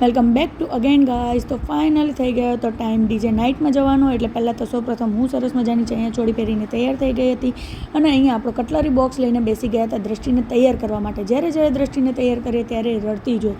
Welcome back to again guys. તો finally થઈ ગયો તો ટાઈમ ડીજે નાઇટમાં જવાનો. એટલે પહેલાં તો સૌપ્રથમ હું સરસ મજાની ચણિયા ચોળી પહેરીને તૈયાર થઈ ગઈ હતી અને અહીંયા આપણો કટલરી બોક્સ લઈને બેસી ગયા હતા દ્રષ્ટિને તૈયાર કરવા માટે. જ્યારે દ્રષ્ટિને તૈયાર કરીએ ત્યારે રડતી જ હોય.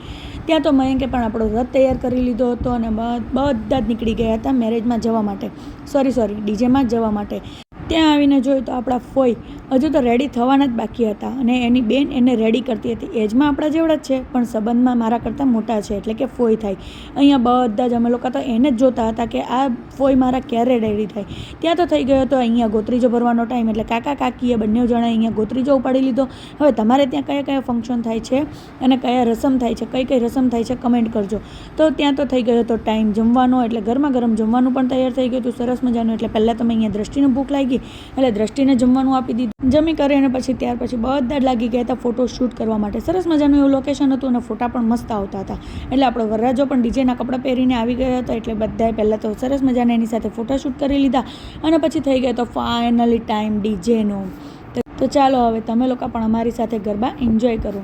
ત્યાં તો મયંકે પણ આપણો રથ તૈયાર કરી લીધો હતો અને બધા જ નીકળી ગયા હતા મેરેજમાં જવા માટે, સોરી ડીજેમાં જ જવા માટે. ત્યાં આવીને જોયું તો આપણા ફોઈ હજુ તો રેડી થવાના જ બાકી હતા અને એની બેન એને રેડી કરતી હતી. એજમાં આપણા જેવડા જ છે પણ સંબંધમાં મારા કરતાં મોટા છે, એટલે કે ફોઈ થાય. અહીંયા બધા જ અમે લોકો તો એને જ જોતા હતા કે આ ફોઈ મારા ક્યારે રેડી થાય. ત્યાં તો થઈ ગયો હતો અહીંયા ગોત્રીજો ભરવાનો ટાઈમ. એટલે કાકા કાકીએ બંને જણાએ અહીંયા ગોત્રીજો ઉપાડી લીધો. હવે તમારે ત્યાં કયા કયા ફંક્શન થાય છે અને કયા રસમ થાય છે, કઈ કઈ રસમ થાય છે કમેન્ટ કરજો. તો ત્યાં તો થઈ ગયો હતો ટાઈમ જમવાનો. એટલે ગરમા ગરમ જમવાનું પણ તૈયાર થઈ ગયું હતું સરસ મજાનું. એટલે પહેલાં તમે અહીંયા દ્રષ્ટિને ભૂખ લાગી એટલે દ્રષ્ટિને જમવાનું આપી દીધું. જમી કરે અને ત્યાર પછી બધા જ લાગી ગયા હતા ફોટો શૂટ કરવા માટે. સરસ મજાનું એવું લોકેશન હતું અને ફોટા પણ મસ્ત આવતા હતા. એટલે આપણો વરરાજો પણ ડીજેના કપડાં પહેરીને આવી ગયો હતો. એટલે બધાએ પહેલાં તો સરસ મજાને એની સાથે ફોટોશૂટ કરી લીધા અને પછી થઈ ગયો તો ફાઇનલી ટાઈમ ડીજેનો. તો ચાલો હવે તમે લોકો પણ અમારી સાથે ગરબા એન્જોય કરો.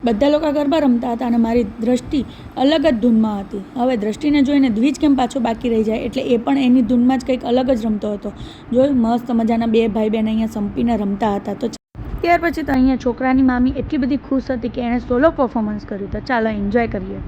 બધા લોકો ગરબા રમતા હતા અને મારી દ્રષ્ટિ અલગ જ ધૂનમાં હતી. હવે દ્રષ્ટિને જોઈને દ્વિજ કેમ પાછો બાકી રહી જાય, એટલે એ પણ એની ધૂનમાં જ કંઈક અલગ જ રમતો હતો. જોયું મસ્ત મજાના બે ભાઈ બહેન અહીંયા સંપીને રમતા હતા. તો ત્યાર પછી તો અહીંયા છોકરાની મામી એટલી બધી ખુશ હતી કે એણે સોલો પરફોર્મન્સ કર્યું. તો ચાલો એન્જોય કરીએ.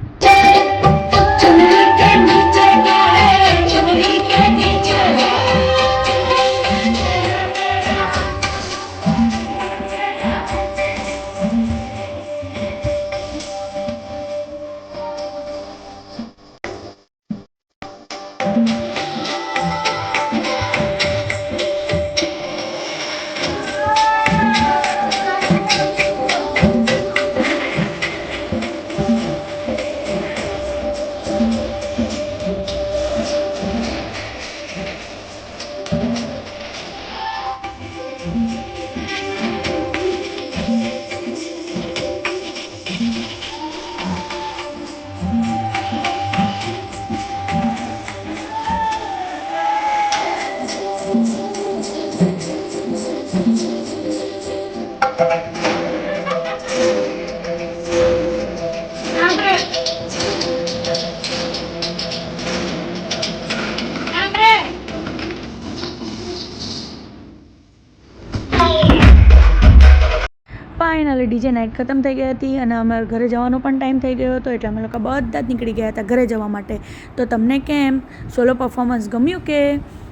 ફાઇનલી ડીજે નાઇટ ખતમ થઈ ગઈ હતી અને અમારા ઘરે જવાનો પણ ટાઈમ થઈ ગયો હતો. એટલે અમે લોકો બધા જ નીકળી ગયા હતા ઘરે જવા માટે. તો તમને કેમ સોલો પરફોર્મન્સ ગમ્યું કે?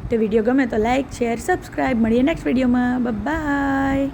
તે વિડીયો ગમે તો લાઇક, શેર, સબસ્ક્રાઈબ. મળીએ નેક્સ્ટ વિડીયોમાં. બાય.